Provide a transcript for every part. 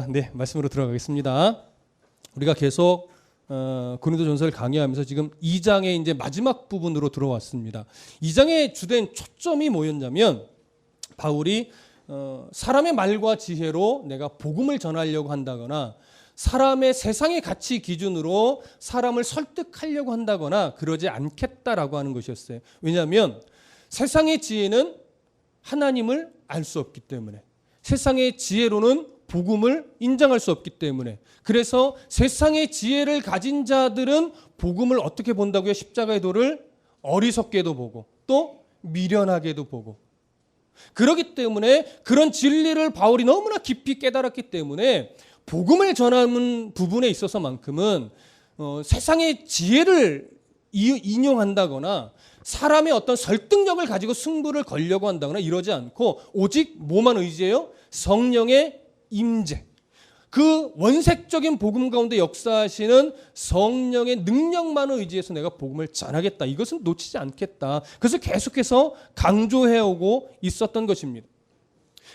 네, 말씀으로 들어가겠습니다. 우리가 계속 고린도전서를 강의하면서 지금 2장의 이제 마지막 부분으로 들어왔습니다. 2장의 주된 초점이 뭐였냐면 바울이 사람의 말과 지혜로 내가 복음을 전하려고 한다거나 사람의 세상의 가치 기준으로 사람을 설득하려고 한다거나 그러지 않겠다라고 하는 것이었어요. 왜냐하면 세상의 지혜는 하나님을 알 수 없기 때문에, 세상의 지혜로는 복음을 인정할 수 없기 때문에, 그래서 세상의 지혜를 가진 자들은 복음을 어떻게 본다고요? 십자가의 도를 어리석게도 보고 또 미련하게도 보고, 그렇기 때문에 그런 진리를 바울이 너무나 깊이 깨달았기 때문에 복음을 전하는 부분에 있어서만큼은 세상의 지혜를 인용한다거나 사람의 어떤 설득력을 가지고 승부를 걸려고 한다거나 이러지 않고 오직 뭐만 의지해요? 성령의 임재, 그 원색적인 복음 가운데 역사하시는 성령의 능력만을 의지해서 내가 복음을 전하겠다, 이것은 놓치지 않겠다. 그래서 계속해서 강조해오고 있었던 것입니다.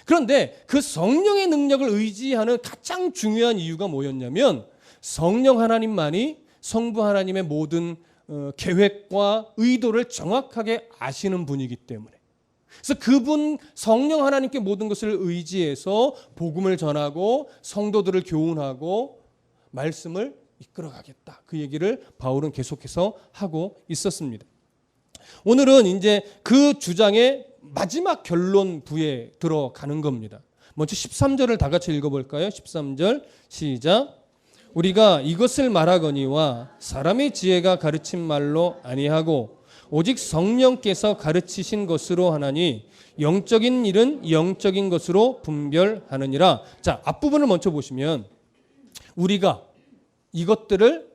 그런데 그 성령의 능력을 의지하는 가장 중요한 이유가 뭐였냐면 성령 하나님만이 성부 하나님의 모든 계획과 의도를 정확하게 아시는 분이기 때문에, 그래서 그분 성령 하나님께 모든 것을 의지해서 복음을 전하고 성도들을 교훈하고 말씀을 이끌어가겠다, 그 얘기를 바울은 계속해서 하고 있었습니다. 오늘은 이제 그 주장의 마지막 결론부에 들어가는 겁니다. 먼저 13절을 다 같이 읽어볼까요? 13절 시작. 우리가 이것을 말하거니와 사람의 지혜가 가르친 말로 아니하고 오직 성령께서 가르치신 것으로 하나니 영적인 일은 영적인 것으로 분별하느니라. 자, 앞부분을 먼저 보시면 우리가 이것들을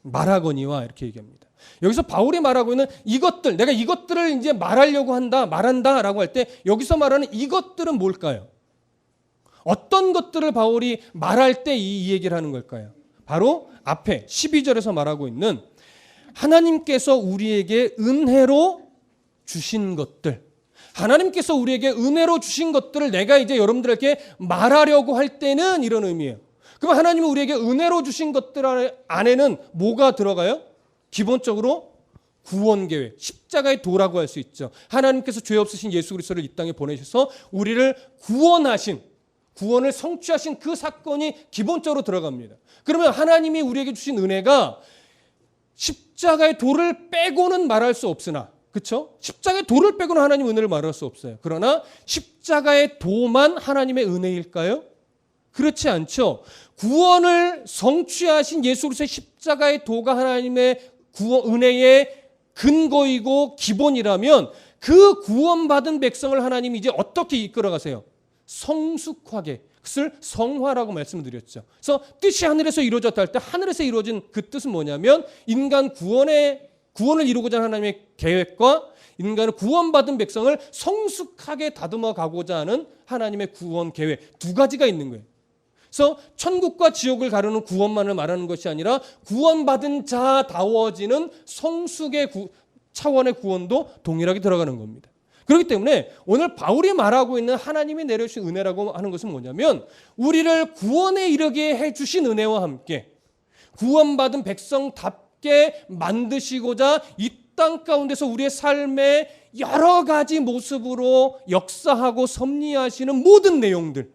말하거니와 이렇게 얘기합니다. 여기서 바울이 말하고 있는 이것들, 내가 이것들을 이제 말하려고 말한다라고 할 때 여기서 말하는 이것들은 뭘까요? 어떤 것들을 바울이 말할 때 이 얘기를 하는 걸까요? 바로 앞에 12절에서 말하고 있는 하나님께서 우리에게 은혜로 주신 것들, 하나님께서 우리에게 은혜로 주신 것들을 내가 이제 여러분들에게 말하려고 할 때는 이런 의미예요. 그럼 하나님이 우리에게 은혜로 주신 것들 안에는 뭐가 들어가요? 기본적으로 구원 계획, 십자가의 도라고 할 수 있죠. 하나님께서 죄 없으신 예수 그리스도를 이 땅에 보내셔서 우리를 구원을 성취하신 그 사건이 기본적으로 들어갑니다. 그러면 하나님이 우리에게 주신 은혜가 십자가의 도를 빼고는 말할 수 없으나, 그렇죠? 십자가의 도를 빼고는 하나님 은혜를 말할 수 없어요. 그러나 십자가의 도만 하나님의 은혜일까요? 그렇지 않죠. 구원을 성취하신 예수 그리스도의 십자가의 도가 하나님의 은혜의 근거이고 기본이라면 그 구원받은 백성을 하나님이 이제 어떻게 이끌어가세요? 성숙하게, 그것을 성화라고 말씀을 드렸죠. 그래서 뜻이 하늘에서 이루어졌다 할 때 하늘에서 이루어진 그 뜻은 뭐냐면 인간 구원을 이루고자 하는 하나님의 계획과 인간을 구원받은 백성을 성숙하게 다듬어 가고자 하는 하나님의 구원 계획, 두 가지가 있는 거예요. 그래서 천국과 지옥을 가르는 구원만을 말하는 것이 아니라 구원받은 자다워지는 성숙의 차원의 구원도 동일하게 들어가는 겁니다. 그렇기 때문에 오늘 바울이 말하고 있는 하나님이 내려주신 은혜라고 하는 것은 뭐냐면 우리를 구원에 이르게 해주신 은혜와 함께 구원받은 백성답게 만드시고자 이 땅 가운데서 우리의 삶의 여러 가지 모습으로 역사하고 섭리하시는 모든 내용들,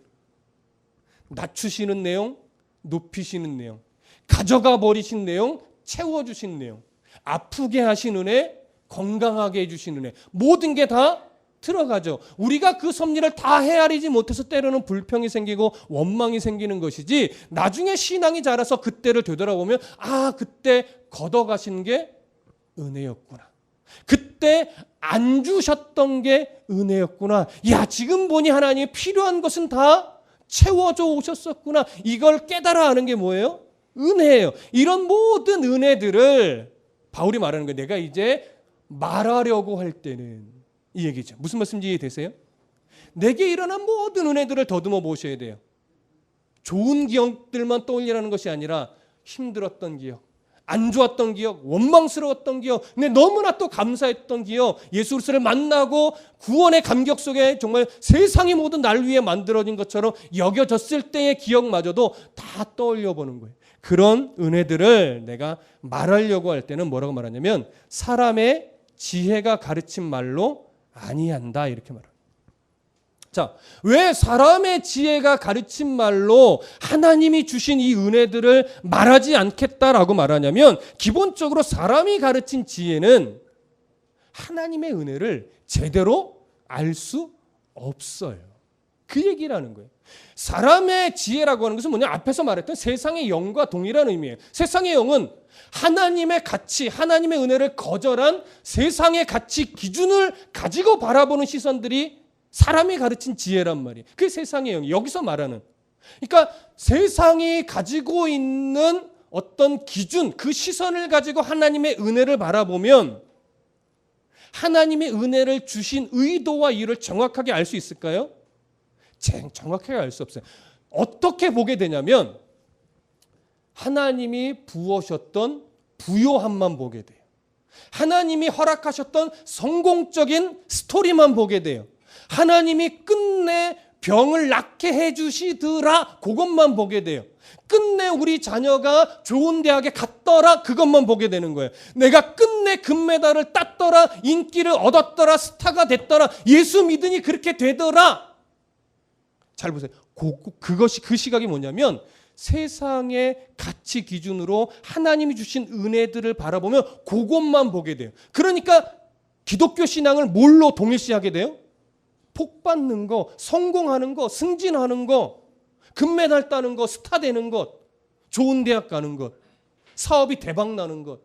낮추시는 내용, 높이시는 내용, 가져가 버리신 내용, 채워주신 내용, 아프게 하신 은혜, 건강하게 해주신 은혜, 모든 게 다 들어가죠. 우리가 그 섭리를 다 헤아리지 못해서 때로는 불평이 생기고 원망이 생기는 것이지, 나중에 신앙이 자라서 그때를 되돌아보면 그때 걷어가신 게 은혜였구나, 그때 안 주셨던 게 은혜였구나, 지금 보니 하나님이 필요한 것은 다 채워줘 오셨었구나, 이걸 깨달아 하는 게 뭐예요? 은혜예요. 이런 모든 은혜들을 바울이 말하는 거예요. 내가 이제 말하려고 할 때는, 이 얘기죠. 무슨 말씀인지 이해되세요? 내게 일어난 모든 은혜들을 더듬어 보셔야 돼요. 좋은 기억들만 떠올리라는 것이 아니라 힘들었던 기억, 안 좋았던 기억, 원망스러웠던 기억, 근데 너무나 또 감사했던 기억, 예수 그리스도를 만나고 구원의 감격 속에 정말 세상이 모두 날 위해 만들어진 것처럼 여겨졌을 때의 기억마저도 다 떠올려 보는 거예요. 그런 은혜들을 내가 말하려고 할 때는 뭐라고 말하냐면 사람의 지혜가 가르친 말로 아니한다 이렇게 말합니다. 자, 왜 사람의 지혜가 가르친 말로 하나님이 주신 이 은혜들을 말하지 않겠다라고 말하냐면 기본적으로 사람이 가르친 지혜는 하나님의 은혜를 제대로 알 수 없어요. 그 얘기를 하는 거예요. 사람의 지혜라고 하는 것은 뭐냐? 앞에서 말했던 세상의 영과 동일한 의미예요. 세상의 영은 하나님의 가치, 하나님의 은혜를 거절한 세상의 가치 기준을 가지고 바라보는 시선들이 사람이 가르친 지혜란 말이에요. 그게 세상의 영이 여기서 말하는. 그러니까 세상이 가지고 있는 어떤 기준, 그 시선을 가지고 하나님의 은혜를 바라보면 하나님의 은혜를 주신 의도와 이유를 정확하게 알 수 있을까요? 정확하게 알 수 없어요. 어떻게 보게 되냐면 하나님이 부으셨던 부요함만 보게 돼요. 하나님이 허락하셨던 성공적인 스토리만 보게 돼요. 하나님이 끝내 병을 낫게 해주시더라 그것만 보게 돼요. 끝내 우리 자녀가 좋은 대학에 갔더라 그것만 보게 되는 거예요. 내가 끝내 금메달을 땄더라, 인기를 얻었더라, 스타가 됐더라, 예수 믿으니 그렇게 되더라. 잘 보세요. 그것이 그 시각이 뭐냐면 세상의 가치 기준으로 하나님이 주신 은혜들을 바라보면 그것만 보게 돼요. 그러니까 기독교 신앙을 뭘로 동일시하게 돼요? 복 받는 거, 성공하는 거, 승진하는 거, 금메달 따는 거, 스타 되는 것, 좋은 대학 가는 것, 사업이 대박 나는 것.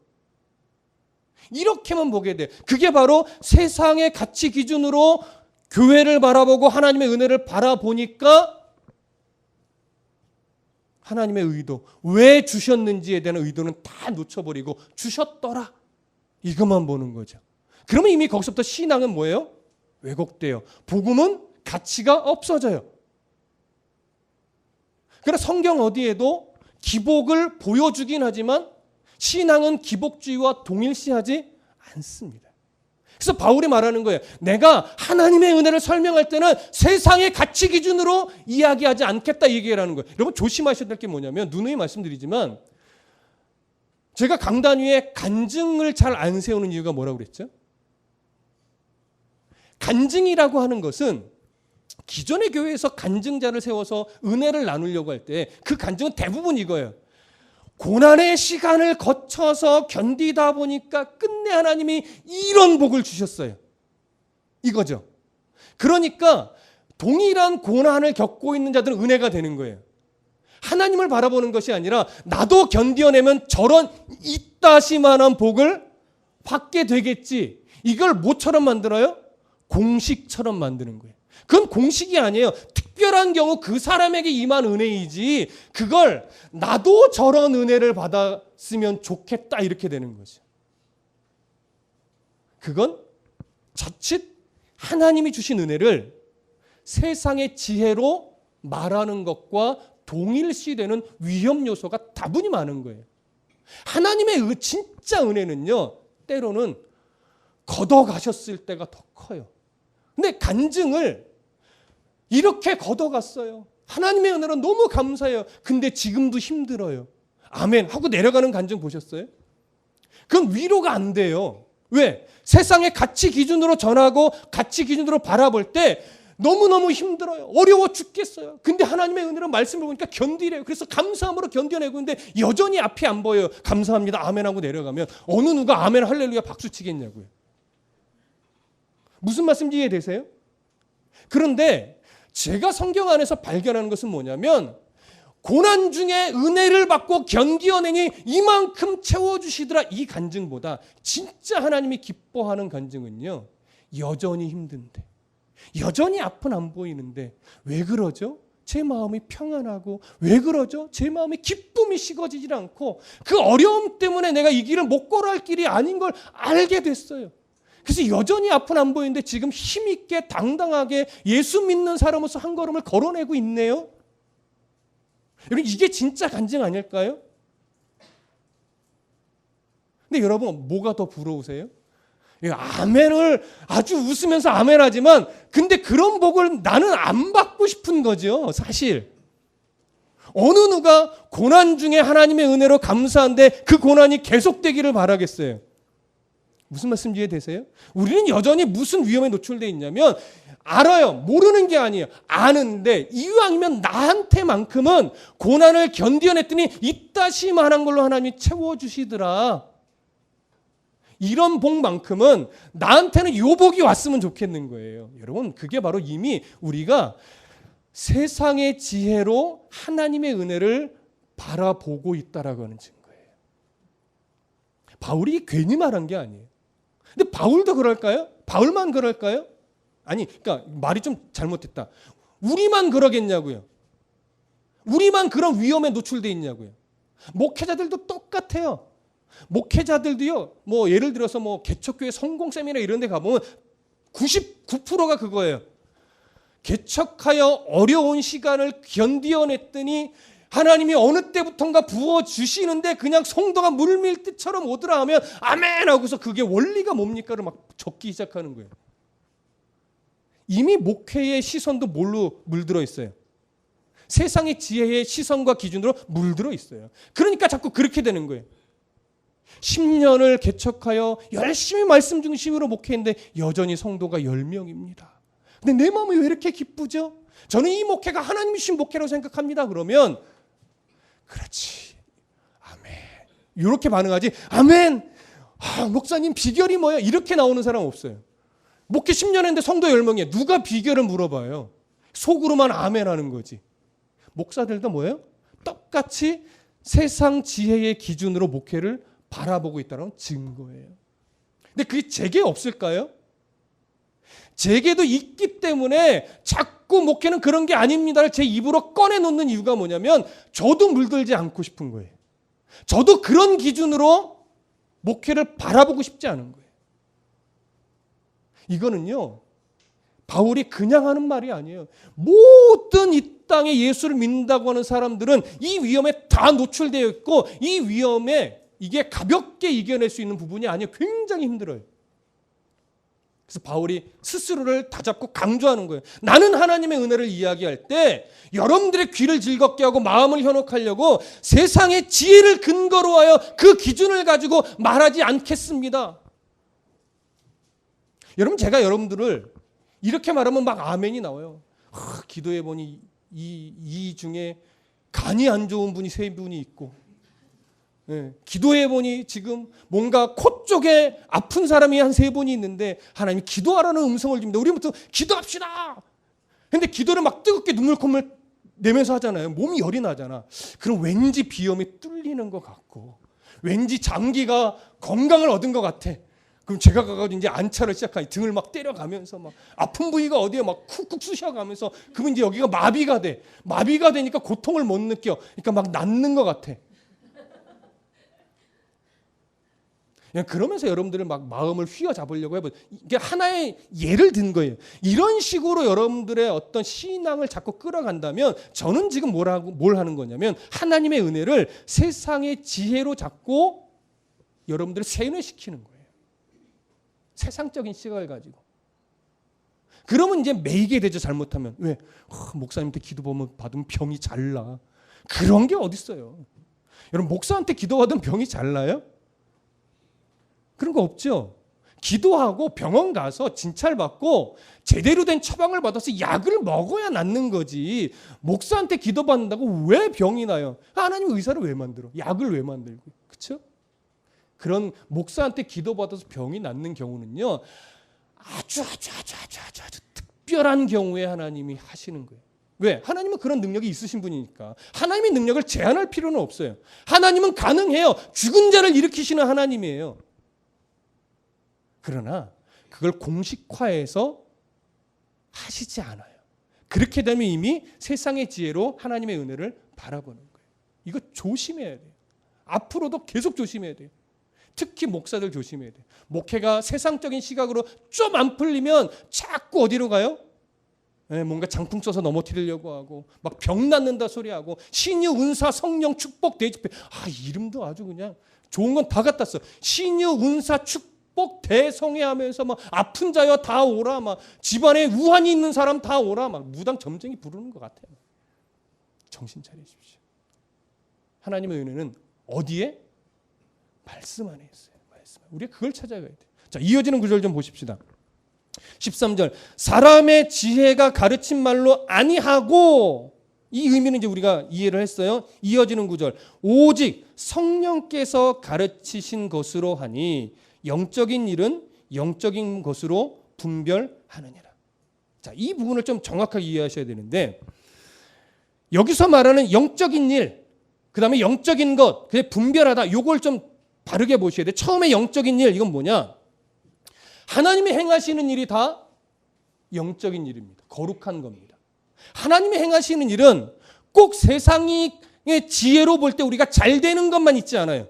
이렇게만 보게 돼. 그게 바로 세상의 가치 기준으로 교회를 바라보고 하나님의 은혜를 바라보니까 하나님의 의도, 왜 주셨는지에 대한 의도는 다 놓쳐버리고 주셨더라. 이것만 보는 거죠. 그러면 이미 거기서부터 신앙은 뭐예요? 왜곡돼요. 복음은 가치가 없어져요. 그래서 성경 어디에도 기복을 보여주긴 하지만 신앙은 기복주의와 동일시하지 않습니다. 그래서 바울이 말하는 거예요. 내가 하나님의 은혜를 설명할 때는 세상의 가치 기준으로 이야기하지 않겠다 얘기하라는 거예요. 여러분 조심하셔야 될 게 뭐냐면 누누이 말씀드리지만 제가 강단 위에 간증을 잘 안 세우는 이유가 뭐라고 그랬죠? 간증이라고 하는 것은 기존의 교회에서 간증자를 세워서 은혜를 나누려고 할 때 그 간증은 대부분 이거예요. 고난의 시간을 거쳐서 견디다 보니까 끝내 하나님이 이런 복을 주셨어요. 이거죠. 그러니까 동일한 고난을 겪고 있는 자들은 은혜가 되는 거예요. 하나님을 바라보는 것이 아니라 나도 견뎌내면 저런 이따시만한 복을 받게 되겠지. 이걸 뭐처럼 만들어요? 공식처럼 만드는 거예요. 그건 공식이 아니에요. 특별한 경우 그 사람에게 임한 은혜이지 그걸 나도 저런 은혜를 받았으면 좋겠다 이렇게 되는 거죠. 그건 자칫 하나님이 주신 은혜를 세상의 지혜로 말하는 것과 동일시되는 위험 요소가 다분히 많은 거예요. 하나님의 진짜 은혜는요. 때로는 걷어가셨을 때가 더 커요. 근데 간증을 이렇게 걷어갔어요. 하나님의 은혜로 너무 감사해요. 근데 지금도 힘들어요. 아멘 하고 내려가는 간증 보셨어요? 그건 위로가 안 돼요. 왜? 세상의 가치 기준으로 전하고 가치 기준으로 바라볼 때 너무너무 힘들어요. 어려워 죽겠어요. 근데 하나님의 은혜로 말씀을 보니까 견디래요. 그래서 감사함으로 견뎌내고 있는데 여전히 앞이 안 보여요. 감사합니다. 아멘 하고 내려가면 어느 누가 아멘 할렐루야 박수 치겠냐고요. 무슨 말씀인지 이해되세요? 그런데 제가 성경 안에서 발견하는 것은 뭐냐면 고난 중에 은혜를 받고 견디어내니 이만큼 채워주시더라 이 간증보다 진짜 하나님이 기뻐하는 간증은요. 여전히 힘든데 여전히 앞은 안 보이는데 왜 그러죠? 제 마음이 평안하고 왜 그러죠? 제 마음이 기쁨이 식어지질 않고 그 어려움 때문에 내가 이 길을 못 걸어갈 길이 아닌 걸 알게 됐어요. 그래서 여전히 앞은 안 보이는데 지금 힘있게 당당하게 예수 믿는 사람으로서 한 걸음을 걸어내고 있네요. 여러분 이게 진짜 간증 아닐까요? 근데 여러분 뭐가 더 부러우세요? 아멘을 아주 웃으면서 아멘하지만 근데 그런 복을 나는 안 받고 싶은 거죠. 사실. 어느 누가 고난 중에 하나님의 은혜로 감사한데 그 고난이 계속되기를 바라겠어요. 무슨 말씀 이해되세요? 우리는 여전히 무슨 위험에 노출되어 있냐면 알아요. 모르는 게 아니에요. 아는데 이왕이면 나한테만큼은 고난을 견뎌냈더니 이따시만한 걸로 하나님이 채워주시더라. 이런 복만큼은 나한테는 요 복이 왔으면 좋겠는 거예요. 여러분 그게 바로 이미 우리가 세상의 지혜로 하나님의 은혜를 바라보고 있다라고 하는 증거예요. 바울이 괜히 말한 게 아니에요. 근데 바울도 그럴까요? 바울만 그럴까요? 아니, 그러니까 말이 좀 잘못됐다. 우리만 그러겠냐고요. 우리만 그런 위험에 노출돼 있냐고요. 목회자들도 똑같아요. 목회자들도요. 뭐 예를 들어서 뭐 개척교회 성공 세미나 이런 데 가보면 99%가 그거예요. 개척하여 어려운 시간을 견디어냈더니 하나님이 어느 때부턴가 부어주시는데 그냥 성도가 물밀듯처럼 오더라 하면 아멘 하고서 그게 원리가 뭡니까를 막 적기 시작하는 거예요. 이미 목회의 시선도 뭘로 물들어 있어요? 세상의 지혜의 시선과 기준으로 물들어 있어요. 그러니까 자꾸 그렇게 되는 거예요. 10년을 개척하여 열심히 말씀 중심으로 목회했는데 여전히 성도가 10명입니다. 근데 내 마음이 왜 이렇게 기쁘죠? 저는 이 목회가 하나님이 주신 목회라고 생각합니다. 그러면 그렇지. 아멘. 이렇게 반응하지. 아멘. 목사님 비결이 뭐예요? 이렇게 나오는 사람 없어요. 목회 10년 했는데 성도 10명이에요. 누가 비결을 물어봐요? 속으로만 아멘 하는 거지. 목사들도 뭐예요? 똑같이 세상 지혜의 기준으로 목회를 바라보고 있다는 증거예요. 근데 그게 제게 없을까요? 제게도 있기 때문에 자꾸 목회는 그런 게 아닙니다를 제 입으로 꺼내놓는 이유가 뭐냐면 저도 물들지 않고 싶은 거예요. 저도 그런 기준으로 목회를 바라보고 싶지 않은 거예요. 이거는요. 바울이 그냥 하는 말이 아니에요. 모든 이 땅에 예수를 믿는다고 하는 사람들은 이 위험에 다 노출되어 있고 이 위험에 이게 가볍게 이겨낼 수 있는 부분이 아니에요. 굉장히 힘들어요. 그래서 바울이 스스로를 다잡고 강조하는 거예요. 나는 하나님의 은혜를 이야기할 때 여러분들의 귀를 즐겁게 하고 마음을 현혹하려고 세상의 지혜를 근거로 하여 그 기준을 가지고 말하지 않겠습니다. 여러분 제가 여러분들을 이렇게 말하면 막 아멘이 나와요. 기도해 보니 이 중에 간이 안 좋은 분이 3분이 있고 기도해 보니 지금 뭔가 코 쪽에 아픈 사람이 한 3분이 있는데 하나님이 기도하라는 음성을 줍니다. 우리부터 기도합시다. 근데 기도를 막 뜨겁게 눈물 콧물 내면서 하잖아요. 몸이 열이 나잖아. 그럼 왠지 비염이 뚫리는 것 같고 왠지 장기가 건강을 얻은 것 같아. 그럼 제가 가가지고 이제 안차를 시작하니 등을 막 때려가면서 막 아픈 부위가 어디에 막 쿡쿡 쑤셔가면서 그러면 이제 여기가 마비가 돼. 마비가 되니까 고통을 못 느껴. 그러니까 막 낫는 것 같아. 그러면서 여러분들을 막 마음을 휘어잡으려고 해봐요. 이게 하나의 예를 든 거예요. 이런 식으로 여러분들의 어떤 신앙을 자꾸 끌어간다면 저는 지금 뭘 하는 거냐면 하나님의 은혜를 세상의 지혜로 자꾸 여러분들을 세뇌시키는 거예요. 세상적인 시각을 가지고. 그러면 이제 매이게 되죠. 잘못하면. 왜? 목사님한테 기도 받으면 병이 잘 나. 그런 게 어딨어요. 여러분 목사한테 기도 받으면 병이 잘 나요? 그런 거 없죠. 기도하고 병원 가서 진찰 받고 제대로 된 처방을 받아서 약을 먹어야 낫는 거지. 목사한테 기도 받는다고 왜 병이 나요? 하나님 의사를 왜 만들어? 약을 왜 만들고? 그렇죠? 그런 목사한테 기도 받아서 병이 낫는 경우는요. 아주 특별한 경우에 하나님이 하시는 거예요. 왜? 하나님은 그런 능력이 있으신 분이니까. 하나님의 능력을 제한할 필요는 없어요. 하나님은 가능해요. 죽은 자를 일으키시는 하나님이에요. 그러나 그걸 공식화해서 하시지 않아요. 그렇게 되면 이미 세상의 지혜로 하나님의 은혜를 바라보는 거예요. 이거 조심해야 돼요. 앞으로도 계속 조심해야 돼요. 특히 목사들 조심해야 돼요. 목회가 세상적인 시각으로 좀 안 풀리면 자꾸 어디로 가요? 뭔가 장풍 써서 넘어뜨리려고 하고 막 병 낫는다 소리하고 신유 은사 성령 축복 대집회 이름도 아주 그냥 좋은 건 다 갖다 써. 신유 은사 축복 대성회 하면서 막 아픈 자여 다 오라 막 집안에 우환이 있는 사람 다 오라 막 무당 점쟁이 부르는 것 같아요. 정신 차리십시오. 하나님의 은혜는 어디에? 말씀 안에 있어요. 말씀. 우리가 그걸 찾아가야 돼요. 자, 이어지는 구절 좀 보십시다. 13절. 사람의 지혜가 가르친 말로 아니하고, 이 의미는 이제 우리가 이해를 했어요. 이어지는 구절. 오직 성령께서 가르치신 것으로 하니 영적인 일은 영적인 것으로 분별하느니라. 자, 이 부분을 좀 정확하게 이해하셔야 되는데, 여기서 말하는 영적인 일, 그 다음에 영적인 것, 그게 분별하다, 요걸 좀 바르게 보셔야 돼요. 처음에 영적인 일, 이건 뭐냐? 하나님이 행하시는 일이 다 영적인 일입니다. 거룩한 겁니다. 하나님이 행하시는 일은 꼭 세상의 지혜로 볼 때 우리가 잘 되는 것만 있지 않아요.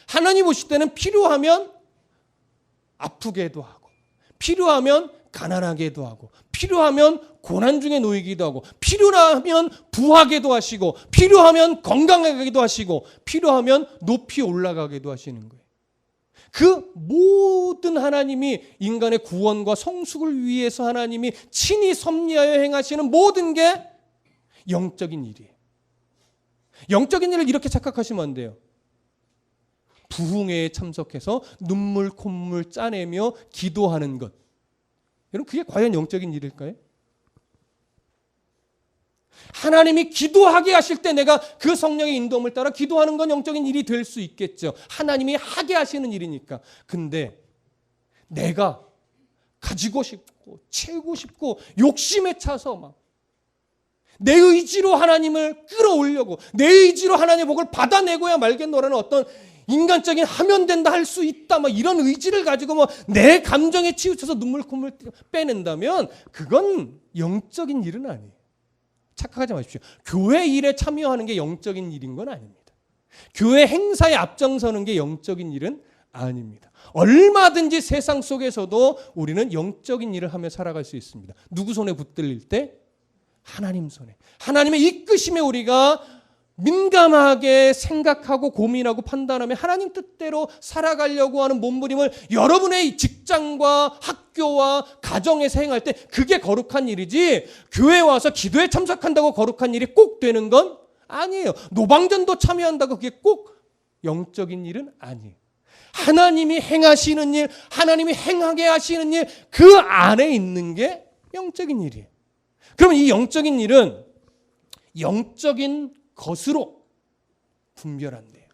하나님 보실 때는 필요하면 아프게도 하고, 필요하면 가난하게도 하고, 필요하면 고난 중에 놓이기도 하고, 필요하면 부하게도 하시고, 필요하면 건강하게도 하시고, 필요하면 높이 올라가게도 하시는 거예요. 그 모든 하나님이 인간의 구원과 성숙을 위해서 하나님이 친히 섭리하여 행하시는 모든 게 영적인 일이에요. 영적인 일을 이렇게 착각하시면 안 돼요. 부흥회에 참석해서 눈물 콧물 짜내며 기도하는 것, 여러분 그게 과연 영적인 일일까요? 하나님이 기도하게 하실 때 내가 그 성령의 인도함을 따라 기도하는 건 영적인 일이 될 수 있겠죠. 하나님이 하게 하시는 일이니까. 근데 내가 가지고 싶고 채우고 싶고 욕심에 차서 막 내 의지로 하나님을 끌어올려고, 내 의지로 하나님의 복을 받아내고야 말겠노라는 어떤 인간적인 하면 된다, 할 수 있다, 막 이런 의지를 가지고 뭐 내 감정에 치우쳐서 눈물 콧물 빼낸다면 그건 영적인 일은 아니에요. 착각하지 마십시오. 교회 일에 참여하는 게 영적인 일인 건 아닙니다. 교회 행사에 앞장서는 게 영적인 일은 아닙니다. 얼마든지 세상 속에서도 우리는 영적인 일을 하며 살아갈 수 있습니다. 누구 손에 붙들릴 때? 하나님 손에. 하나님의 이끄심에 우리가 민감하게 생각하고 고민하고 판단하며 하나님 뜻대로 살아가려고 하는 몸부림을 여러분의 직장과 학교와 가정에서 행할 때 그게 거룩한 일이지, 교회에 와서 기도에 참석한다고 거룩한 일이 꼭 되는 건 아니에요. 노방전도 참여한다고 그게 꼭 영적인 일은 아니에요. 하나님이 행하시는 일, 하나님이 행하게 하시는 일, 그 안에 있는 게 영적인 일이에요. 그러면 이 영적인 일은 영적인 것으로 분별한대요.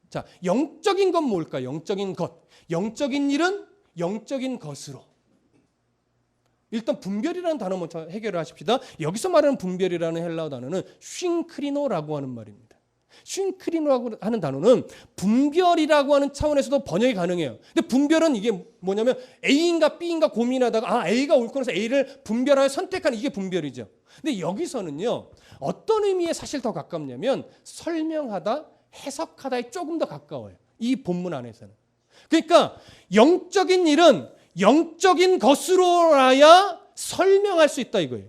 자, 영적인 건 뭘까? 영적인 것. 영적인 일은 영적인 것으로. 일단 분별이라는 단어 먼저 해결을 하십시다. 여기서 말하는 분별이라는 헬라어 단어는 쉰크리노라고 하는 말입니다. 쉰크리노라고 하는 단어는 분별이라고 하는 차원에서도 번역이 가능해요. 근데 분별은 이게 뭐냐면 A인가 B인가 고민하다가 A가 옳고 해서 A를 분별하여 선택하는, 이게 분별이죠. 근데 여기서는요, 어떤 의미에 사실 더 가깝냐면 설명하다, 해석하다에 조금 더 가까워요. 이 본문 안에서는. 그러니까 영적인 일은 영적인 것으로라야 설명할 수 있다 이거예요.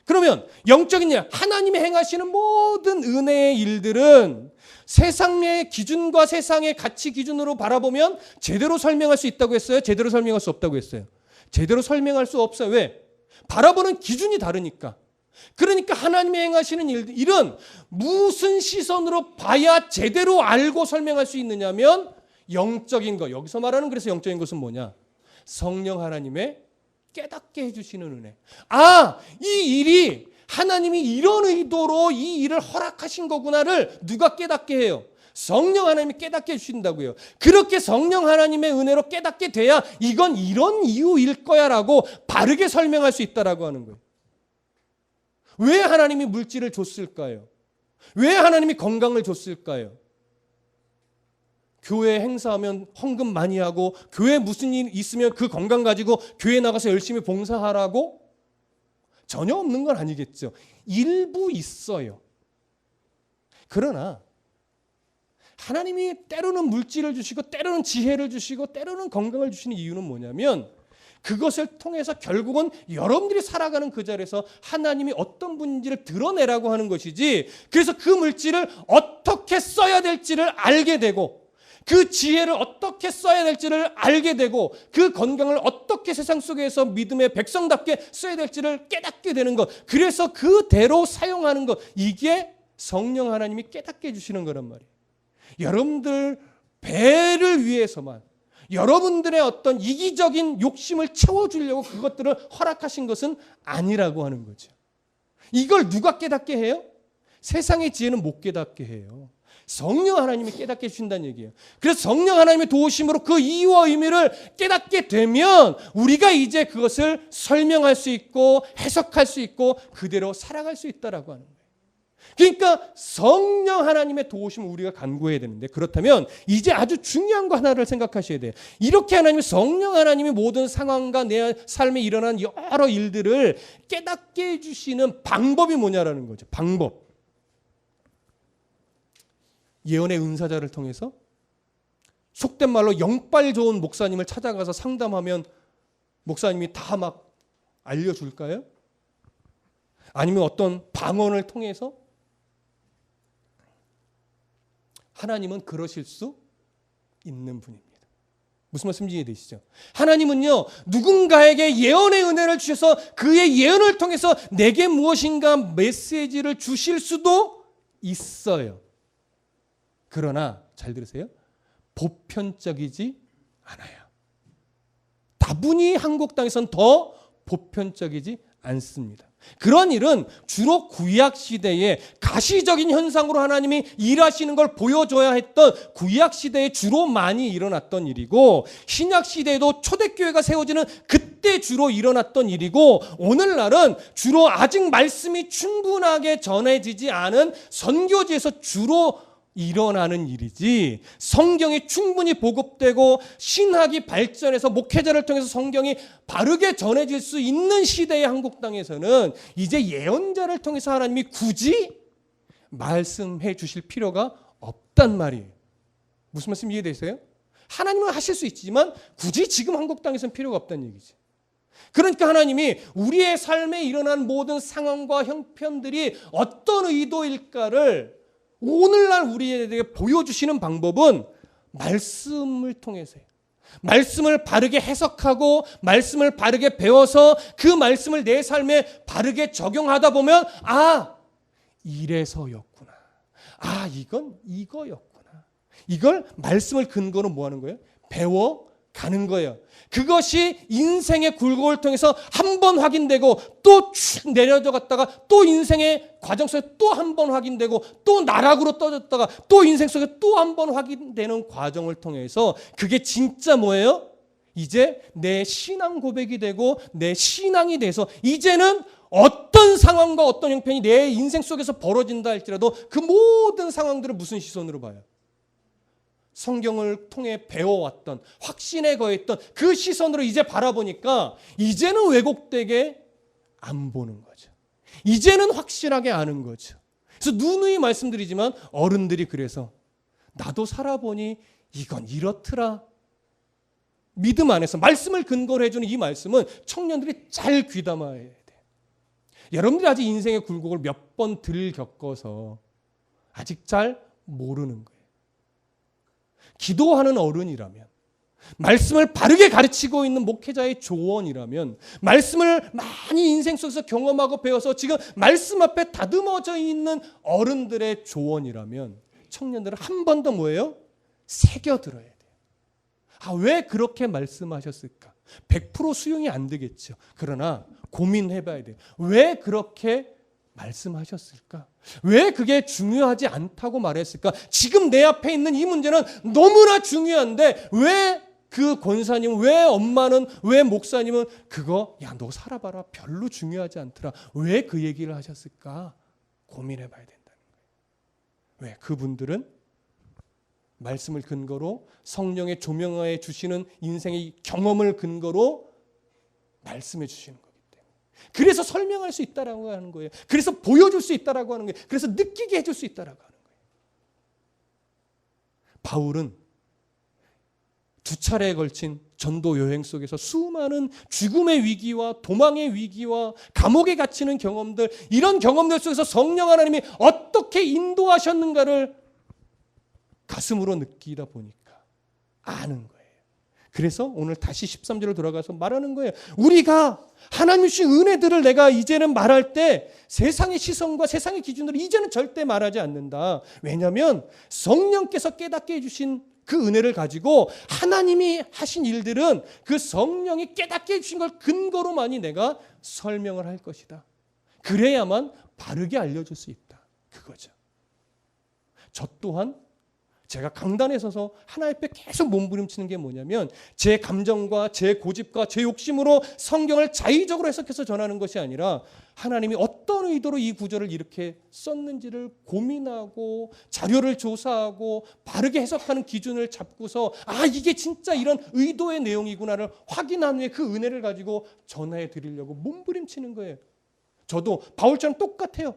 그러면 영적인 일, 하나님이 행하시는 모든 은혜의 일들은 세상의 기준과 세상의 가치 기준으로 바라보면 제대로 설명할 수 있다고 했어요? 제대로 설명할 수 없다고 했어요? 제대로 설명할 수 없어요. 왜? 바라보는 기준이 다르니까. 그러니까 하나님이 행하시는 일은 무슨 시선으로 봐야 제대로 알고 설명할 수 있느냐면 영적인 것. 여기서 말하는 그래서 영적인 것은 뭐냐? 성령 하나님의 깨닫게 해주시는 은혜. 이 일이 하나님이 이런 의도로 이 일을 허락하신 거구나를 누가 깨닫게 해요? 성령 하나님이 깨닫게 해주신다고요. 그렇게 성령 하나님의 은혜로 깨닫게 돼야 이건 이런 이유일 거야 라고 바르게 설명할 수 있다라고 하는 거예요. 왜 하나님이 물질을 줬을까요? 왜 하나님이 건강을 줬을까요? 교회 행사하면 헌금 많이 하고, 교회 무슨 일 있으면 그 건강 가지고 교회 나가서 열심히 봉사하라고? 전혀 없는 건 아니겠죠. 일부 있어요. 그러나 하나님이 때로는 물질을 주시고 때로는 지혜를 주시고 때로는 건강을 주시는 이유는 뭐냐면 그것을 통해서 결국은 여러분들이 살아가는 그 자리에서 하나님이 어떤 분인지를 드러내라고 하는 것이지, 그래서 그 물질을 어떻게 써야 될지를 알게 되고, 그 지혜를 어떻게 써야 될지를 알게 되고, 그 건강을 어떻게 세상 속에서 믿음의 백성답게 써야 될지를 깨닫게 되는 것, 그래서 그대로 사용하는 것, 이게 성령 하나님이 깨닫게 해주시는 거란 말이에요. 여러분들 배를 위해서만, 여러분들의 어떤 이기적인 욕심을 채워주려고 그것들을 허락하신 것은 아니라고 하는 거죠. 이걸 누가 깨닫게 해요? 세상의 지혜는 못 깨닫게 해요. 성령 하나님이 깨닫게 해주신다는 얘기예요. 그래서 성령 하나님의 도우심으로 그 이유와 의미를 깨닫게 되면 우리가 이제 그것을 설명할 수 있고 해석할 수 있고 그대로 살아갈 수 있다라고 하는 거예요. 그러니까 성령 하나님의 도우심을 우리가 간구해야 되는데, 그렇다면 이제 아주 중요한 거 하나를 생각하셔야 돼요. 이렇게 성령 하나님이 모든 상황과 내 삶에 일어난 여러 일들을 깨닫게 해주시는 방법이 뭐냐라는 거죠. 방법. 예언의 은사자를 통해서, 속된 말로 영빨 좋은 목사님을 찾아가서 상담하면 목사님이 다 막 알려줄까요? 아니면 어떤 방언을 통해서? 하나님은 그러실 수 있는 분입니다. 무슨 말씀인지 이해되시죠? 하나님은요, 누군가에게 예언의 은혜를 주셔서 그의 예언을 통해서 내게 무엇인가 메시지를 주실 수도 있어요. 그러나 잘 들으세요. 보편적이지 않아요. 다분히 한국 땅에선 더 보편적이지 않습니다. 그런 일은 주로 구약 시대에 가시적인 현상으로 하나님이 일하시는 걸 보여줘야 했던 구약 시대에 주로 많이 일어났던 일이고, 신약 시대에도 초대교회가 세워지는 그때 주로 일어났던 일이고, 오늘날은 주로 아직 말씀이 충분하게 전해지지 않은 선교지에서 주로 일어나는 일이지, 성경이 충분히 보급되고 신학이 발전해서 목회자를 통해서 성경이 바르게 전해질 수 있는 시대의 한국 땅에서는 이제 예언자를 통해서 하나님이 굳이 말씀해 주실 필요가 없단 말이에요. 무슨 말씀 이해되세요? 하나님은 하실 수 있지만 굳이 지금 한국 땅에서는 필요가 없다는 얘기지. 그러니까 하나님이 우리의 삶에 일어난 모든 상황과 형편들이 어떤 의도일까를 오늘날 우리에게 보여주시는 방법은 말씀을 통해서요. 말씀을 바르게 해석하고 말씀을 바르게 배워서 그 말씀을 내 삶에 바르게 적용하다 보면, 아, 이래서였구나. 아, 이건 이거였구나. 이걸 말씀을 근거로 뭐 하는 거예요? 배워가는 거예요. 그것이 인생의 굴곡을 통해서 한 번 확인되고 또 쭉 내려져 갔다가 또 인생의 과정 속에 또 한 번 확인되고 또 나락으로 떨어졌다가 또 인생 속에 또 한 번 확인되는 과정을 통해서 그게 진짜 뭐예요? 이제 내 신앙 고백이 되고 내 신앙이 돼서 이제는 어떤 상황과 어떤 형편이 내 인생 속에서 벌어진다 할지라도 그 모든 상황들을 무슨 시선으로 봐요? 성경을 통해 배워왔던, 확신에 거했던 그 시선으로 이제 바라보니까 이제는 왜곡되게 안 보는 거죠. 이제는 확실하게 아는 거죠. 그래서 누누이 말씀드리지만 어른들이 그래서 나도 살아보니 이건 이렇더라. 믿음 안에서 말씀을 근거로 해주는 이 말씀은 청년들이 잘 귀담아야 돼요. 여러분들이 아직 인생의 굴곡을 몇 번 덜 겪어서 아직 잘 모르는 거예요. 기도하는 어른이라면, 말씀을 바르게 가르치고 있는 목회자의 조언이라면, 말씀을 많이 인생 속에서 경험하고 배워서 지금 말씀 앞에 다듬어져 있는 어른들의 조언이라면 청년들은 한 번 더 뭐예요? 새겨들어야 돼요. 아, 왜 그렇게 말씀하셨을까? 100% 수용이 안 되겠죠. 그러나 고민해봐야 돼요. 왜 그렇게 말씀하셨을까? 왜 그게 중요하지 않다고 말했을까? 지금 내 앞에 있는 이 문제는 너무나 중요한데 왜 그 권사님은, 왜 엄마는, 왜 목사님은 그거 야 너 살아봐라 별로 중요하지 않더라. 왜 그 얘기를 하셨을까? 고민해봐야 된다는 거예요. 왜? 그분들은 말씀을 근거로 성령의 조명하에 주시는 인생의 경험을 근거로 말씀해 주시는 거예요. 그래서 설명할 수 있다라고 하는 거예요. 그래서 보여줄 수 있다라고 하는 거예요. 그래서 느끼게 해줄 수 있다라고 하는 거예요. 바울은 2차례에 걸친 전도 여행 속에서 수많은 죽음의 위기와 도망의 위기와 감옥에 갇히는 경험들, 이런 경험들 속에서 성령 하나님이 어떻게 인도하셨는가를 가슴으로 느끼다 보니까 아는 거예요. 그래서 오늘 다시 13절로 돌아가서 말하는 거예요. 우리가 하나님 주신 은혜들을 내가 이제는 말할 때 세상의 시선과 세상의 기준으로 이제는 절대 말하지 않는다. 왜냐하면 성령께서 깨닫게 해주신 그 은혜를 가지고 하나님이 하신 일들은 그 성령이 깨닫게 해주신 걸 근거로만이 내가 설명을 할 것이다. 그래야만 바르게 알려줄 수 있다. 그거죠. 저 또한 제가 강단에 서서 하나님 앞에 계속 몸부림치는 게 뭐냐면 제 감정과 제 고집과 제 욕심으로 성경을 자의적으로 해석해서 전하는 것이 아니라 하나님이 어떤 의도로 이 구절을 이렇게 썼는지를 고민하고 자료를 조사하고 바르게 해석하는 기준을 잡고서 이게 진짜 이런 의도의 내용이구나를 확인한 후에 그 은혜를 가지고 전해 드리려고 몸부림치는 거예요. 저도 바울처럼 똑같아요.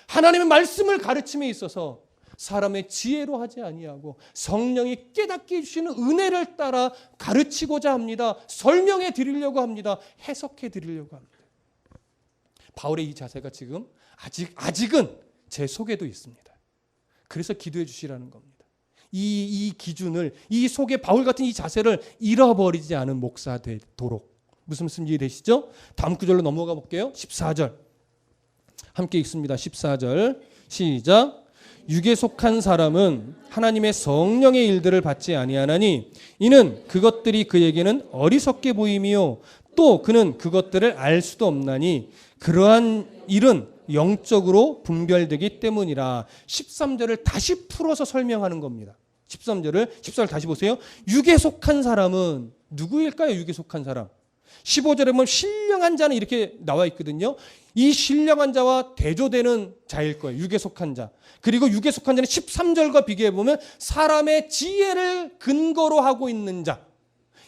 하나님의 말씀을 가르침에 있어서 사람의 지혜로 하지 아니하고 성령이 깨닫게 해주시는 은혜를 따라 가르치고자 합니다. 설명해 드리려고 합니다. 해석해 드리려고 합니다. 바울의 이 자세가 지금 아직은 제 속에도 있습니다. 그래서 기도해 주시라는 겁니다. 이 기준을, 이 속에 바울 같은 이 자세를 잃어버리지 않은 목사 되도록. 무슨 말씀 이해되시죠? 다음 구절로 넘어가 볼게요. 14절 함께 읽습니다. 14절 시작. 육에 속한 사람은 하나님의 성령의 일들을 받지 아니하나니 이는 그것들이 그에게는 어리석게 보임이요 또 그는 그것들을 알 수도 없나니 그러한 일은 영적으로 분별되기 때문이라. 13절을 다시 풀어서 설명하는 겁니다. 14절 다시 보세요. 육에 속한 사람은 누구일까요? 육에 속한 사람. 15절에 보면 신령한 자는 이렇게 나와 있거든요. 이 신령한 자와 대조되는 자일 거예요. 육에 속한 자. 그리고 육에 속한 자는 13절과 비교해 보면 사람의 지혜를 근거로 하고 있는 자.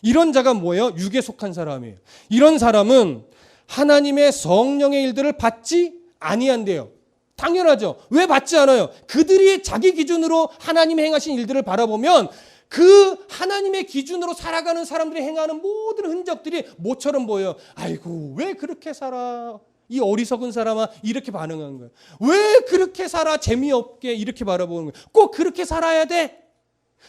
이런 자가 뭐예요? 육에 속한 사람이에요. 이런 사람은 하나님의 성령의 일들을 받지 아니한대요. 당연하죠. 왜 받지 않아요? 그들이 자기 기준으로 하나님이 행하신 일들을 바라보면 그 하나님의 기준으로 살아가는 사람들이 행하는 모든 흔적들이 뭐처럼 보여요. 아이고 왜 그렇게 살아? 이 어리석은 사람아 이렇게 반응한 거예요. 왜 그렇게 살아? 재미없게 이렇게 바라보는 거예요. 꼭 그렇게 살아야 돼?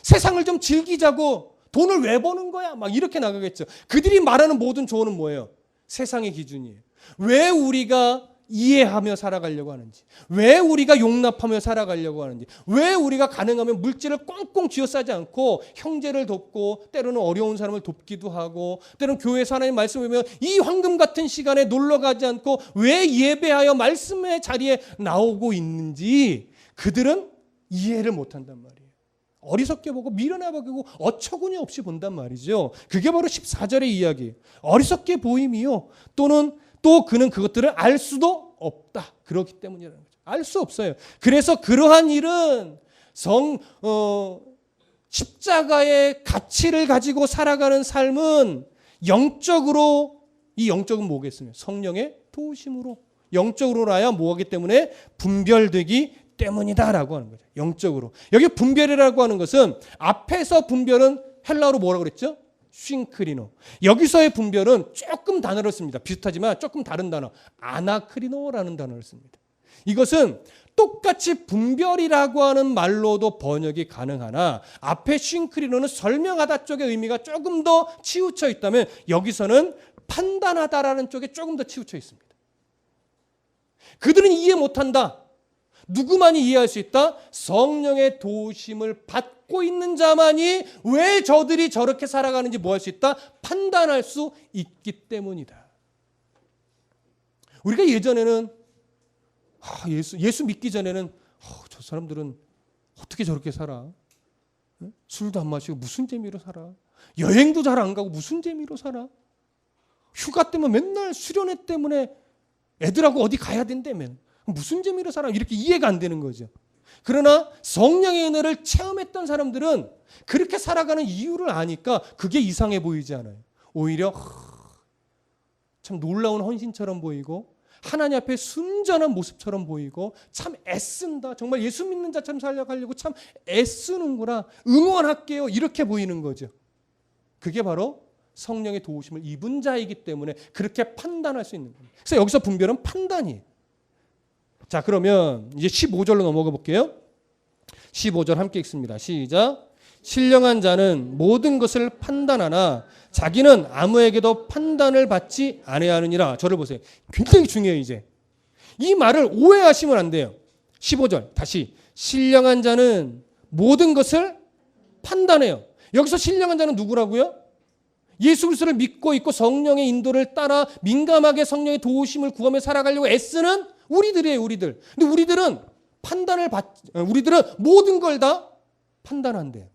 세상을 좀 즐기자고 돈을 왜 버는 거야? 막 이렇게 나가겠죠. 그들이 말하는 모든 조언은 뭐예요? 세상의 기준이에요. 왜 우리가 이해하며 살아가려고 하는지, 왜 우리가 용납하며 살아가려고 하는지, 왜 우리가 가능하면 물질을 꽁꽁 쥐어싸지 않고 형제를 돕고 때로는 어려운 사람을 돕기도 하고 때로는 교회에서 하나님 말씀을 보면 이 황금 같은 시간에 놀러 가지 않고 왜 예배하여 말씀의 자리에 나오고 있는지 그들은 이해를 못한단 말이에요. 어리석게 보고 미련하고 어처구니 없이 본단 말이죠. 그게 바로 14절의 이야기예요. 어리석게 보임이요 또는 또 그는 그것들을 알 수도 없다. 그렇기 때문이라는 거죠. 알 수 없어요. 그래서 그러한 일은 십자가의 가치를 가지고 살아가는 삶은 영적으로, 이 영적은 뭐겠습니까? 성령의 도우심으로 영적으로라야 뭐하기 때문에 분별되기 때문이다라고 하는 거죠. 영적으로. 여기 분별이라고 하는 것은 앞에서 분별은 헬라어로 뭐라고 그랬죠? 쉰크리노. 여기서의 분별은 조금 단어를 씁니다. 비슷하지만 조금 다른 단어. 아나크리노라는 단어를 씁니다. 이것은 똑같이 분별이라고 하는 말로도 번역이 가능하나 앞에 쉰크리노는 설명하다 쪽의 의미가 조금 더 치우쳐 있다면 여기서는 판단하다라는 쪽에 조금 더 치우쳐 있습니다. 그들은 이해 못한다. 누구만이 이해할 수 있다? 성령의 도우심을 받고 있는 자만이 왜 저들이 저렇게 살아가는지 뭐 할 수 있다? 판단할 수 있기 때문이다. 우리가 예전에는 예수 믿기 전에는 저 사람들은 어떻게 저렇게 살아? 술도 안 마시고 무슨 재미로 살아? 여행도 잘 안 가고 무슨 재미로 살아? 휴가 때문에 맨날 수련회 때문에 애들하고 어디 가야 된다며 무슨 재미로 살아? 이렇게 이해가 안 되는 거죠. 그러나 성령의 은혜를 체험했던 사람들은 그렇게 살아가는 이유를 아니까 그게 이상해 보이지 않아요. 오히려 참 놀라운 헌신처럼 보이고 하나님 앞에 순전한 모습처럼 보이고 참 애쓴다. 정말 예수 믿는 자처럼 살려가려고 참 애쓰는구나. 응원할게요. 이렇게 보이는 거죠. 그게 바로 성령의 도우심을 입은 자이기 때문에 그렇게 판단할 수 있는 겁니다. 그래서 여기서 분별은 판단이에요. 자, 그러면 이제 15절로 넘어가 볼게요. 15절 함께 읽습니다. 시작. 신령한 자는 모든 것을 판단하나 자기는 아무에게도 판단을 받지 아니하느니라. 저를 보세요. 굉장히 중요해요. 이제 이 말을 오해하시면 안 돼요. 15절 다시. 신령한 자는 모든 것을 판단해요. 여기서 신령한 자는 누구라고요? 예수 그리스도를 믿고 있고 성령의 인도를 따라 민감하게 성령의 도우심을 구하며 살아가려고 애쓰는 우리들이에요. 우리들. 근데 우리들은 우리들은 모든 걸 다 판단한대요.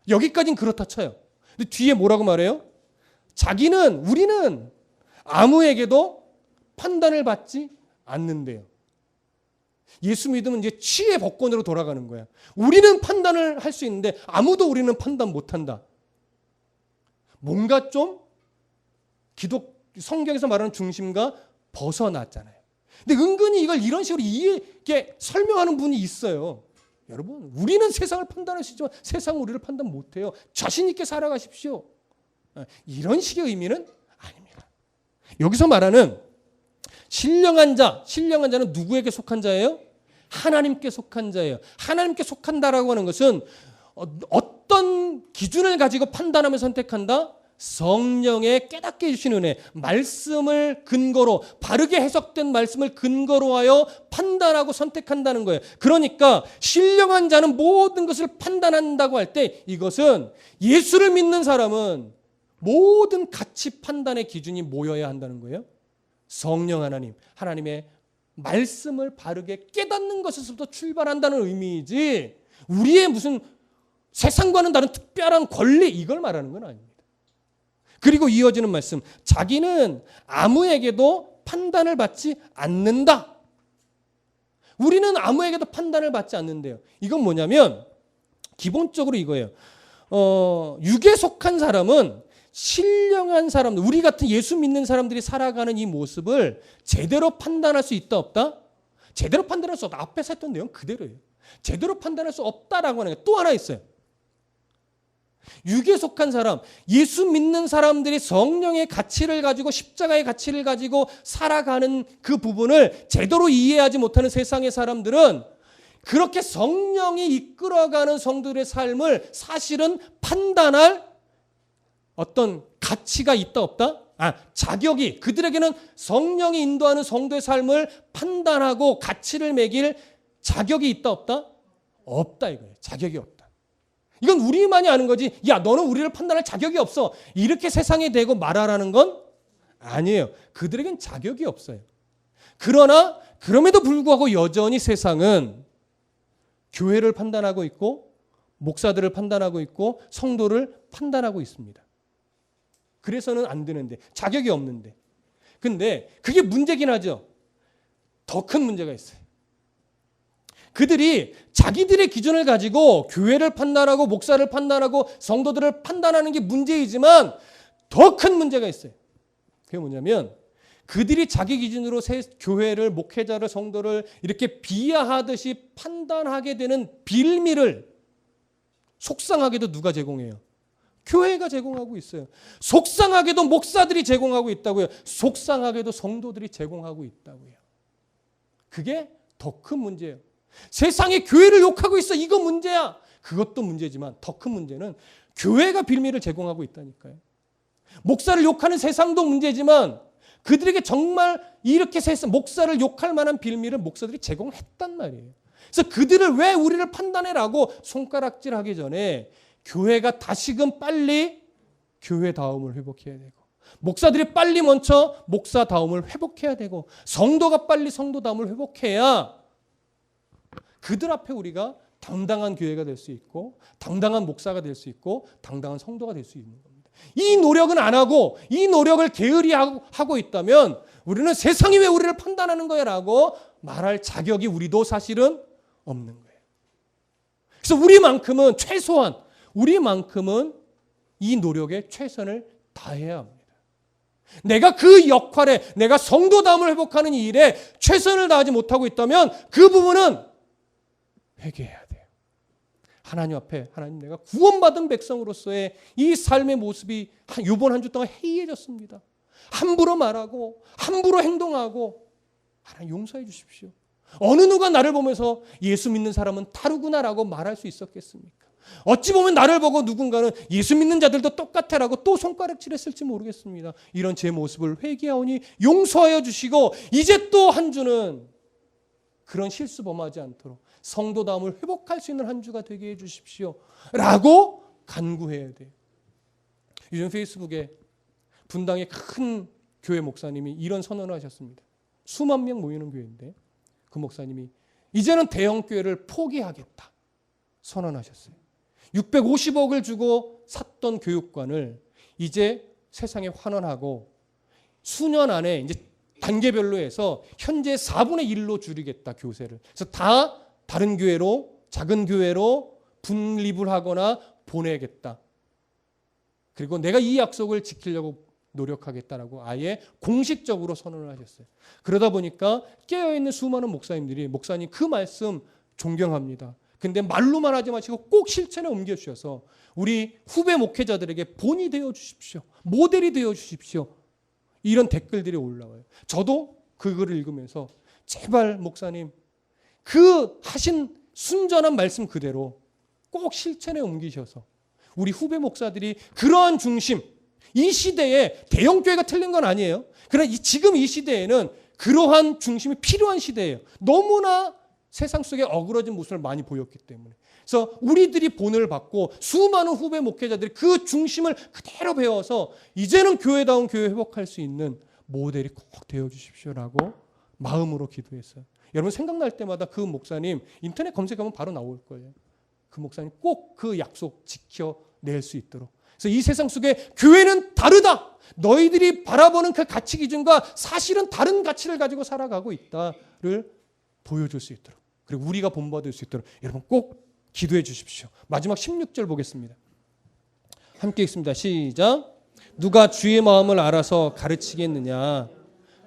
여기까지는 그렇다 쳐요. 근데 뒤에 뭐라고 말해요? 우리는 아무에게도 판단을 받지 않는데요. 예수 믿으면 이제 치의 법권으로 돌아가는 거야. 우리는 판단을 할 수 있는데 아무도 우리는 판단 못한다. 뭔가 좀 성경에서 말하는 중심과 벗어났잖아요. 근데 은근히 이걸 이런 식으로 이렇게 설명하는 분이 있어요. 여러분, 우리는 세상을 판단할 수 있지만 세상은 우리를 판단 못해요. 자신 있게 살아가십시오. 이런 식의 의미는 아닙니다. 여기서 말하는 신령한 자는 누구에게 속한 자예요? 하나님께 속한 자예요. 하나님께 속한다라고 하는 것은 어떤 기준을 가지고 판단하며 선택한다? 성령의 깨닫게 해주신 은혜, 말씀을 근거로, 바르게 해석된 말씀을 근거로 하여 판단하고 선택한다는 거예요. 그러니까 신령한 자는 모든 것을 판단한다고 할 때 이것은 예수를 믿는 사람은 모든 가치 판단의 기준이 모여야 한다는 거예요. 성령 하나님의 말씀을 바르게 깨닫는 것에서부터 출발한다는 의미이지 우리의 무슨 세상과는 다른 특별한 권리 이걸 말하는 건 아닙니다. 그리고 이어지는 말씀, 자기는 아무에게도 판단을 받지 않는다. 우리는 아무에게도 판단을 받지 않는데요. 이건 뭐냐면 기본적으로 이거예요. 육에 속한 사람은 신령한 사람들, 우리 같은 예수 믿는 사람들이 살아가는 이 모습을 제대로 판단할 수 있다 없다? 제대로 판단할 수 없다. 앞에서 했던 내용 그대로예요. 제대로 판단할 수 없다라고 하는 게 또 하나 있어요. 육에 속한 사람, 예수 믿는 사람들이 성령의 가치를 가지고 십자가의 가치를 가지고 살아가는 그 부분을 제대로 이해하지 못하는 세상의 사람들은 그렇게 성령이 이끌어가는 성도들의 삶을 사실은 판단할 어떤 가치가 있다 없다? 자격이, 그들에게는 성령이 인도하는 성도의 삶을 판단하고 가치를 매길 자격이 있다 없다? 없다 이거예요. 자격이 없다. 이건 우리만이 아는 거지. 야, 너는 우리를 판단할 자격이 없어. 이렇게 세상에 대고 말하라는 건 아니에요. 그들에겐 자격이 없어요. 그러나 그럼에도 불구하고 여전히 세상은 교회를 판단하고 있고 목사들을 판단하고 있고 성도를 판단하고 있습니다. 그래서는 안 되는데, 자격이 없는데. 근데 그게 문제긴 하죠. 더 큰 문제가 있어요. 그들이 자기들의 기준을 가지고 교회를 판단하고 목사를 판단하고 성도들을 판단하는 게 문제이지만 더 큰 문제가 있어요. 그게 뭐냐면 그들이 자기 기준으로 교회를, 목회자를, 성도를 이렇게 비하하듯이 판단하게 되는 빌미를 속상하게도 누가 제공해요? 교회가 제공하고 있어요. 속상하게도 목사들이 제공하고 있다고요. 속상하게도 성도들이 제공하고 있다고요. 그게 더 큰 문제예요. 세상에 교회를 욕하고 있어. 이거 문제야. 그것도 문제지만 더 큰 문제는 교회가 빌미를 제공하고 있다니까요. 목사를 욕하는 세상도 문제지만 그들에게 정말 이렇게 목사를 욕할 만한 빌미를 목사들이 제공했단 말이에요. 그래서 그들을 왜 우리를 판단해라고 손가락질하기 전에 교회가 다시금 빨리 교회다움을 회복해야 되고 목사들이 빨리 먼저 목사다움을 회복해야 되고 성도가 빨리 성도다움을 회복해야 그들 앞에 우리가 당당한 교회가 될 수 있고 당당한 목사가 될 수 있고 당당한 성도가 될 수 있는 겁니다. 이 노력은 안 하고 이 노력을 게으리 하고 있다면 우리는 세상이 왜 우리를 판단하는 거야 라고 말할 자격이 우리도 사실은 없는 거예요. 그래서 우리만큼은 이 노력에 최선을 다해야 합니다. 내가 그 역할에, 내가 성도다움을 회복하는 이 일에 최선을 다하지 못하고 있다면 그 부분은 회개해야 돼요. 하나님 앞에 하나님 내가 구원받은 백성으로서의 이 삶의 모습이 이번 한 주 동안 해이해졌습니다. 함부로 말하고 함부로 행동하고 하나님 용서해 주십시오. 어느 누가 나를 보면서 예수 믿는 사람은 다르구나라고 말할 수 있었겠습니까? 어찌 보면 나를 보고 누군가는 예수 믿는 자들도 똑같아라고 또 손가락질했을지 모르겠습니다. 이런 제 모습을 회개하오니 용서하여 주시고 이제 또 한 주는 그런 실수 범하지 않도록 성도다움을 회복할 수 있는 한 주가 되게 해주십시오 라고 간구해야 돼요. 요즘 페이스북에 분당의 큰 교회 목사님이 이런 선언을 하셨습니다. 수만 명 모이는 교회인데 그 목사님이 이제는 대형 교회를 포기하겠다 선언하셨어요. 650억을 주고 샀던 교육관을 이제 세상에 환원하고 수년 안에 이제 단계별로 해서 현재 4분의 1로 줄이겠다 교세를. 그래서 다 다른 교회로 작은 교회로 분립을 하거나 보내겠다. 그리고 내가 이 약속을 지키려고 노력하겠다라고 아예 공식적으로 선언을 하셨어요. 그러다 보니까 깨어있는 수많은 목사님들이 목사님 그 말씀 존경합니다. 근데 말로만 하지 마시고 꼭 실천에 옮겨주셔서 우리 후배 목회자들에게 본이 되어 주십시오. 모델이 되어 주십시오. 이런 댓글들이 올라와요. 저도 그 글을 읽으면서 제발 목사님 그 하신 순전한 말씀 그대로 꼭 실천에 옮기셔서 우리 후배 목사들이 그러한 중심, 이 시대에 대형교회가 틀린 건 아니에요. 그러나 지금 이 시대에는 그러한 중심이 필요한 시대예요. 너무나 세상 속에 어그러진 모습을 많이 보였기 때문에. 그래서 우리들이 본을 받고 수많은 후배 목회자들이 그 중심을 그대로 배워서 이제는 교회다운 교회 회복할 수 있는 모델이 꼭 되어주십시오라고 마음으로 기도했어요. 여러분 생각날 때마다 그 목사님 인터넷 검색하면 바로 나올 거예요. 그 목사님 꼭 그 약속 지켜낼 수 있도록. 그래서 이 세상 속에 교회는 다르다. 너희들이 바라보는 그 가치 기준과 사실은 다른 가치를 가지고 살아가고 있다를 보여줄 수 있도록. 그리고 우리가 본받을 수 있도록 여러분 꼭 기도해 주십시오. 마지막 16절 보겠습니다. 함께 읽습니다. 시작. 누가 주의 마음을 알아서 가르치겠느냐.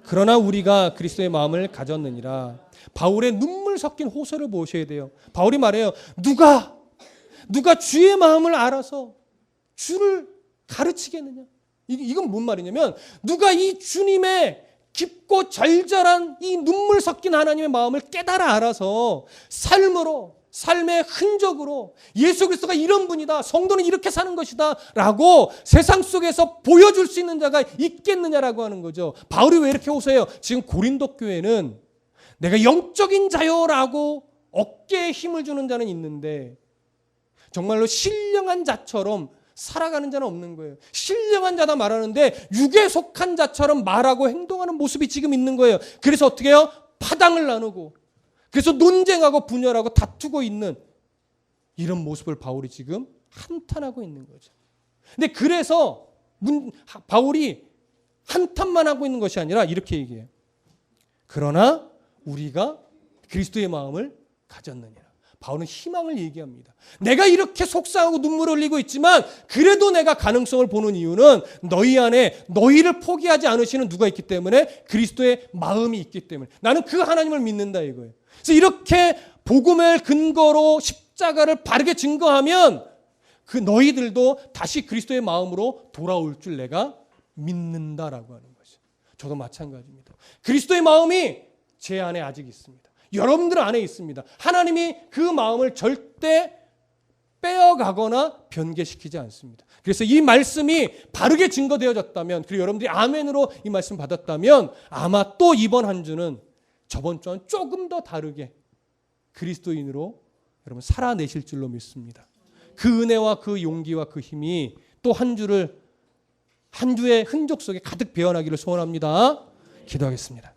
그러나 우리가 그리스도의 마음을 가졌느니라. 바울의 눈물 섞인 호소를 보셔야 돼요. 바울이 말해요. 누가 주의 마음을 알아서 주를 가르치겠느냐. 이건 뭔 말이냐면 누가 이 주님의 깊고 절절한 이 눈물 섞인 하나님의 마음을 깨달아 알아서 삶으로 삶의 흔적으로 예수 그리스도가 이런 분이다. 성도는 이렇게 사는 것이다. 라고 세상 속에서 보여줄 수 있는 자가 있겠느냐라고 하는 거죠. 바울이 왜 이렇게 호소해요? 지금 고린도 교회는 내가 영적인 자요라고 어깨에 힘을 주는 자는 있는데 정말로 신령한 자처럼 살아가는 자는 없는 거예요. 신령한 자다 말하는데 육에 속한 자처럼 말하고 행동하는 모습이 지금 있는 거예요. 그래서 어떻게 해요? 파당을 나누고 그래서 논쟁하고 분열하고 다투고 있는 이런 모습을 바울이 지금 한탄하고 있는 거죠. 근데 그래서 바울이 한탄만 하고 있는 것이 아니라 이렇게 얘기해요. 그러나 우리가 그리스도의 마음을 가졌느니라. 바울은 희망을 얘기합니다. 내가 이렇게 속상하고 눈물을 흘리고 있지만 그래도 내가 가능성을 보는 이유는 너희 안에 너희를 포기하지 않으시는 누가 있기 때문에 그리스도의 마음이 있기 때문에 나는 그 하나님을 믿는다 이거예요. 그래서 이렇게 복음을 근거로 십자가를 바르게 증거하면 그 너희들도 다시 그리스도의 마음으로 돌아올 줄 내가 믿는다라고 하는 거죠. 저도 마찬가지입니다. 그리스도의 마음이 제 안에 아직 있습니다. 여러분들 안에 있습니다. 하나님이 그 마음을 절대 빼어가거나 변개시키지 않습니다. 그래서 이 말씀이 바르게 증거되어졌다면 그리고 여러분들이 아멘으로 이 말씀 받았다면 아마 또 이번 한 주는 저번 주와는 조금 더 다르게 그리스도인으로 여러분 살아내실 줄로 믿습니다. 그 은혜와 그 용기와 그 힘이 또 한 주의 흔적 속에 가득 배어나기를 소원합니다. 기도하겠습니다.